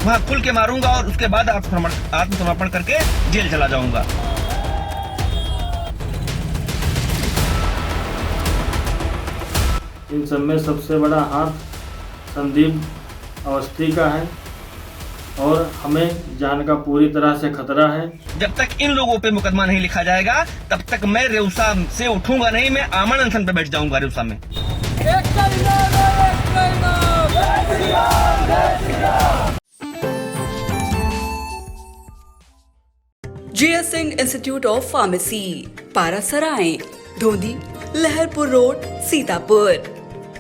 वहां खुल के मारूंगा और उसके बाद आत्मसमर्पण करके जेल चला जाऊंगा। इन सब में सबसे बड़ा हाथ संदीप अवस्थी का है और हमें जान का पूरी तरह से खतरा है। जब तक इन लोगों पे मुकदमा नहीं लिखा जाएगा तब तक मैं रेउसा से उठूंगा नहीं, मैं आमरण अनशन पे बैठ जाऊंगा रेउसा में। GS Singh institute of pharmacy, Parasrai, Dhondhi, Laharpur road, Sitapur.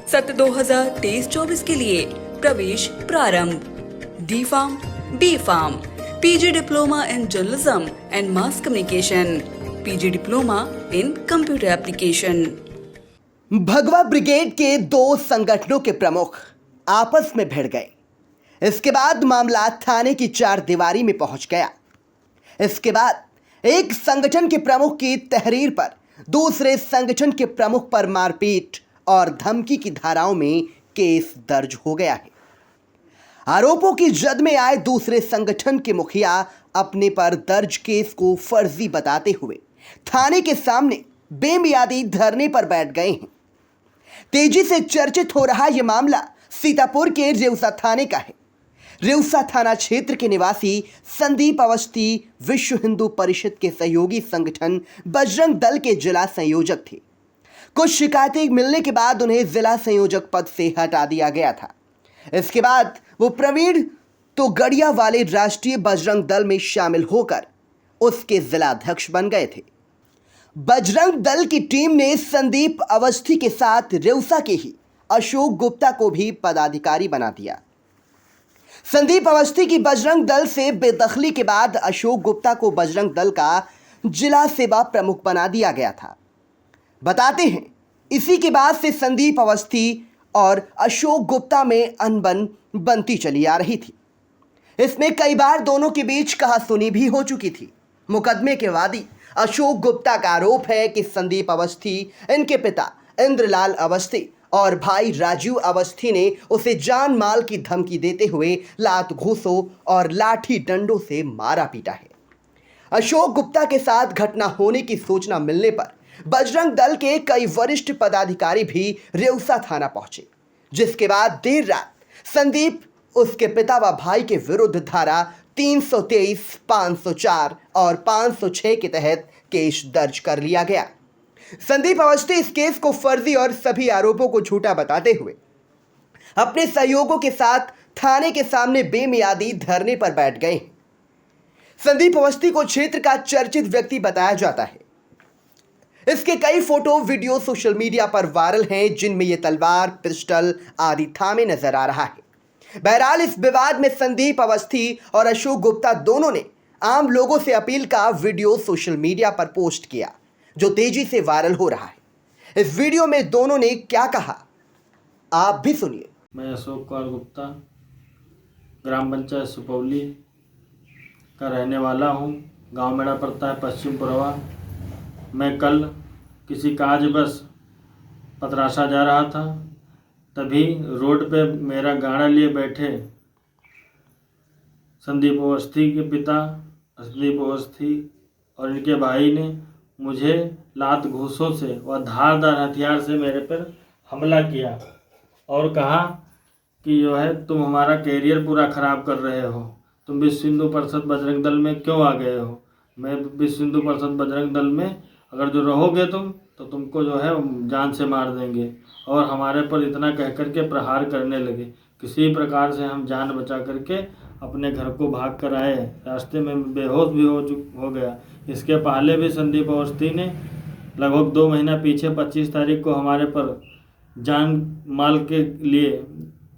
सत्र 2023-24 के लिए प्रवेश प्रारंभ। D pharm, B pharm, PG diploma in journalism and mass communication, PG diploma in computer application. भगवा ब्रिगेड के 2 संगठनों के प्रमुख आपस में भिड़ गए। इसके बाद मामला थाने की 4 दीवारी में पहुंच गया। इसके बाद एक संगठन के प्रमुख की तहरीर पर दूसरे संगठन के प्रमुख पर मारपीट और धमकी की धाराओं में केस दर्ज हो गया है। आरोपों की जद में आए दूसरे संगठन के मुखिया अपने पर दर्ज केस को फर्जी बताते हुए थाने के सामने बेमियादी धरने पर बैठ गए हैं। तेजी से चर्चित हो रहा यह मामला सीतापुर के रेउसा थाने का है। रेउसा थाना क्षेत्र के निवासी संदीप अवस्थी विश्व हिंदू परिषद के सहयोगी संगठन बजरंग दल के जिला संयोजक थे। कुछ शिकायतें मिलने के बाद उन्हें जिला संयोजक पद से हटा दिया गया था। इसके बाद वो प्रवीण तोगड़िया वाले राष्ट्रीय बजरंग दल में शामिल होकर उसके जिलाध्यक्ष बन गए थे। बजरंग दल की टीम ने संदीप अवस्थी के साथ रेउसा के ही अशोक गुप्ता को भी पदाधिकारी बना दिया। संदीप अवस्थी की बजरंग दल से बेदखली के बाद अशोक गुप्ता को बजरंग दल का जिला सेवा प्रमुख बना दिया गया था। बताते हैं इसी के बाद से संदीप अवस्थी और अशोक गुप्ता में अनबन बनती चली आ रही थी। इसमें कई बार दोनों के बीच कहासुनी भी हो चुकी थी। मुकदमे के वादी अशोक गुप्ता का आरोप है कि संदीप अवस्थी, इनके पिता इंद्रलाल अवस्थी और भाई राजीव अवस्थी ने उसे जान माल की धमकी देते हुए लात घूंसों और लाठी डंडों से मारा पीटा है। अशोक गुप्ता के साथ घटना होने की सूचना मिलने पर बजरंग दल के कई वरिष्ठ पदाधिकारी भी रेउसा थाना पहुंचे, जिसके बाद देर रात संदीप, उसके पिता व भाई के विरुद्ध धारा 323, 504 और 506 के तहत केस दर्ज कर लिया गया। संदीप अवस्थी इस केस को फर्जी और सभी आरोपों को झूठा बताते हुए अपने सहयोगियों के साथ थाने के सामने बेमियादी धरने पर बैठ गए। संदीप अवस्थी को क्षेत्र का चर्चित व्यक्ति बताया जाता है। इसके कई फोटो वीडियो सोशल मीडिया पर वायरल हैं, जिनमें यह तलवार, पिस्टल आदि थामे नजर आ रहा है। बहरहाल इस विवाद में संदीप अवस्थी और अशोक गुप्ता दोनों ने आम लोगों से अपील का वीडियो सोशल मीडिया पर पोस्ट किया, जो तेजी से वायरल हो रहा है। इस वीडियो में दोनों ने क्या कहा, आप भी सुनिए। मैं अशोक कुमार गुप्ता ग्राम पंचायत सुपौली का रहने वाला हूँ। गांव मेरा पड़ता है पश्चिम पुरवा। मैं कल किसी काजवश पतरासा जा रहा था, तभी रोड पे मेरा गाड़ा लिए बैठे संदीप अवस्थी के पिता संदीप अवस्थी और इनके भाई ने मुझे लात घूंसों से व धारदार हथियार से मेरे पर हमला किया और कहा कि जो है तुम हमारा कैरियर पूरा ख़राब कर रहे हो, तुम विश्व हिंदू परिषद बजरंग दल में क्यों आ गए हो। मैं विश्व हिंदू परिषद बजरंग दल में अगर जो रहोगे तुम तो तुमको जो है जान से मार देंगे, और हमारे पर इतना कह कर के प्रहार करने लगे। किसी प्रकार से हम जान बचा करके अपने घर को भाग कर आए। रास्ते में बेहोश भी हो गया। इसके पहले भी संदीप अवस्थी ने लगभग 2 महीना पीछे 25 तारीख को हमारे पर जान माल के लिए,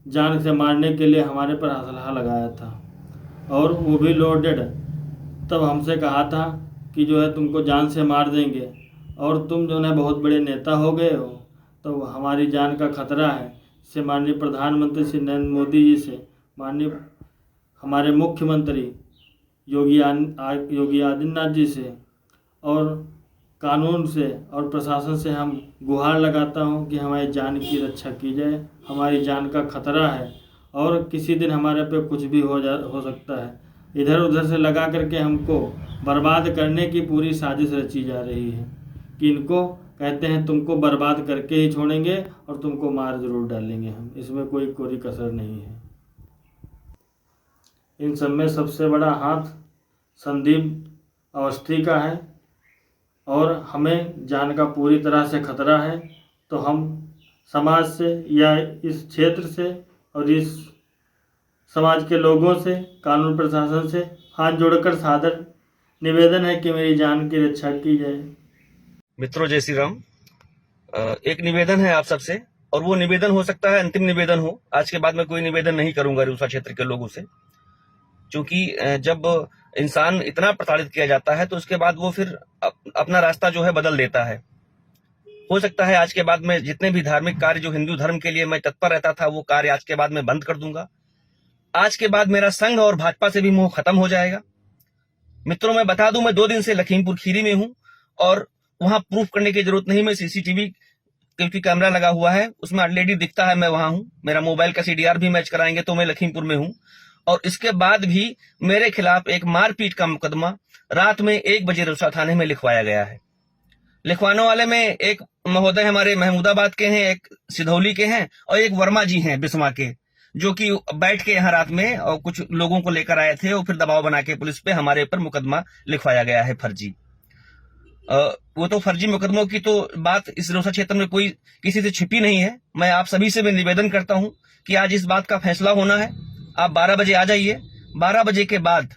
जान से मारने के लिए हमारे पर हौसला लगाया था, और वो भी लोडेड। तब हमसे कहा था कि जो है तुमको जान से मार देंगे और तुम जो है बहुत बड़े नेता हो गए हो, तो हमारी जान का खतरा है। से माननीय प्रधानमंत्री श्री नरेंद्र मोदी जी से, माननीय हमारे मुख्यमंत्री योगी आदित्यनाथ जी से और कानून से और प्रशासन से हम गुहार लगाता हूं कि हमारी जान की रक्षा की जाए। हमारी जान का खतरा है और किसी दिन हमारे पे कुछ भी हो सकता है। इधर उधर से लगा करके हमको बर्बाद करने की पूरी साजिश रची जा रही है कि इनको कहते हैं तुमको बर्बाद करके ही छोड़ेंगे और तुमको मार जरूर डालेंगे हम, इसमें कोई कसर नहीं है। इन सब में सबसे बड़ा हाथ संदीप अवस्थी का है और हमें जान का पूरी तरह से खतरा है। तो हम समाज से या इस क्षेत्र से और इस समाज के लोगों से, कानून प्रशासन से हाथ जोड़कर सादर निवेदन है कि मेरी जान की रक्षा की जाए। मित्रों, जय श्री राम। एक निवेदन है आप सबसे, और वो निवेदन हो सकता है अंतिम निवेदन हो। आज के बाद मैं कोई निवेदन नहीं करूंगा रेउसा क्षेत्र के लोगों से, क्योंकि जब इंसान इतना प्रताड़ित किया जाता है तो उसके बाद वो फिर अपना रास्ता जो है बदल देता है। हो सकता है आज के बाद में जितने भी धार्मिक कार्य जो हिंदू धर्म के लिए मैं तत्पर रहता था वो कार्य आज के बाद में बंद कर दूंगा। आज के बाद मेरा संघ और भाजपा से भी मोह खत्म हो जाएगा। मित्रों, मैं बता दूं, मैं 2 दिन से लखीमपुर खीरी में हूं और वहां प्रूफ करने की जरूरत नहीं। मैं सीसीटीवी क्योंकि कैमरा लगा हुआ है उसमें ऑलरेडी दिखता है मैं वहां हूं। मेरा मोबाइल का CDR भी मैच कराएंगे तो मैं लखीमपुर में हूं। और इसके बाद भी मेरे खिलाफ एक मारपीट का मुकदमा रात में 1 बजे रेउसा थाने में लिखवाया गया है। लिखवाने वाले में एक महोदय हमारे महमूदाबाद के हैं, एक सिधौली के हैं और एक वर्मा जी हैं बिस्वा के, जो कि बैठ के यहाँ रात में और कुछ लोगों को लेकर आए थे और फिर दबाव बना के पुलिस पे हमारे ऊपर मुकदमा लिखवाया गया है फर्जी। वो तो फर्जी मुकदमों की तो बात इस रेउसा क्षेत्र में कोई किसी से छिपी नहीं है। मैं आप सभी से मैं निवेदन करता हूं कि आज इस बात का फैसला होना है। आप 12 बजे आ जाइए। 12 बजे के बाद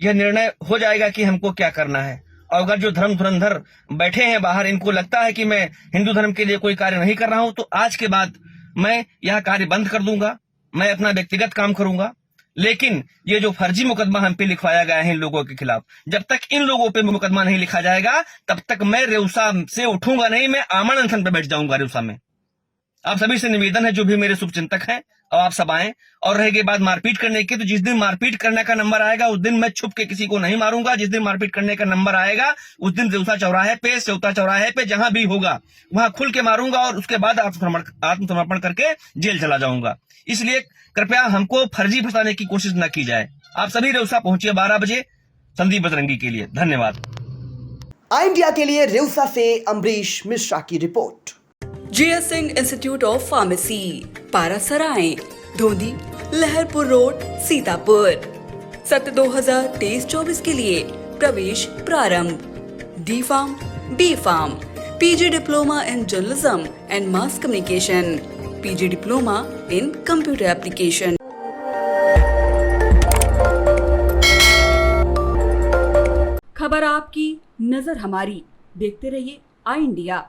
यह निर्णय हो जाएगा कि हमको क्या करना है। और अगर जो धर्म धुरंधर बैठे हैं बाहर, इनको लगता है कि मैं हिंदू धर्म के लिए कोई कार्य नहीं कर रहा हूं, तो आज के बाद मैं यह कार्य बंद कर दूंगा। मैं अपना व्यक्तिगत काम करूंगा। लेकिन ये जो फर्जी मुकदमा हम पे लिखवाया गया है इन लोगों के खिलाफ, जब तक इन लोगों पे मुकदमा नहीं लिखा जाएगा तब तक मैं रेउसा से उठूंगा नहीं। मैं आमरण अनशन पे बैठ जाऊंगा रेउसा में। आप सभी से निवेदन है, जो भी मेरे शुभचिंतक हैं, और आप सब आए। और रहेगी बात मारपीट करने की, तो जिस दिन मारपीट करने का नंबर आएगा उस दिन मैं छुप के किसी को नहीं मारूंगा। जिस दिन मारपीट करने का नंबर आएगा उस दिन रेउसा चौराहे पे, सेवता चौराहे पे, जहां भी होगा वहां खुल के मारूंगा और उसके बाद आत्मसमर्पण करके जेल चला जाऊंगा। इसलिए कृपया हमको फर्जी फंसाने की कोशिश न की जाए। आप सभी रेउसा पहुंचिए 12 बजे संदीप बजरंगी के लिए। धन्यवाद। आई इंडिया के लिए रेउसा से अमरीश मिश्रा की report. GS Singh institute of pharmacy, Parasrai, Dhondhi, Laharpur road, Sitapur. सत्र 2023-24 के लिए प्रवेश प्रारंभ। D.Pharm, B.Pharm, PG diploma in journalism and mass communication, PG diploma in computer application. खबर आपकी, नजर हमारी। देखते रहिए आई इंडिया।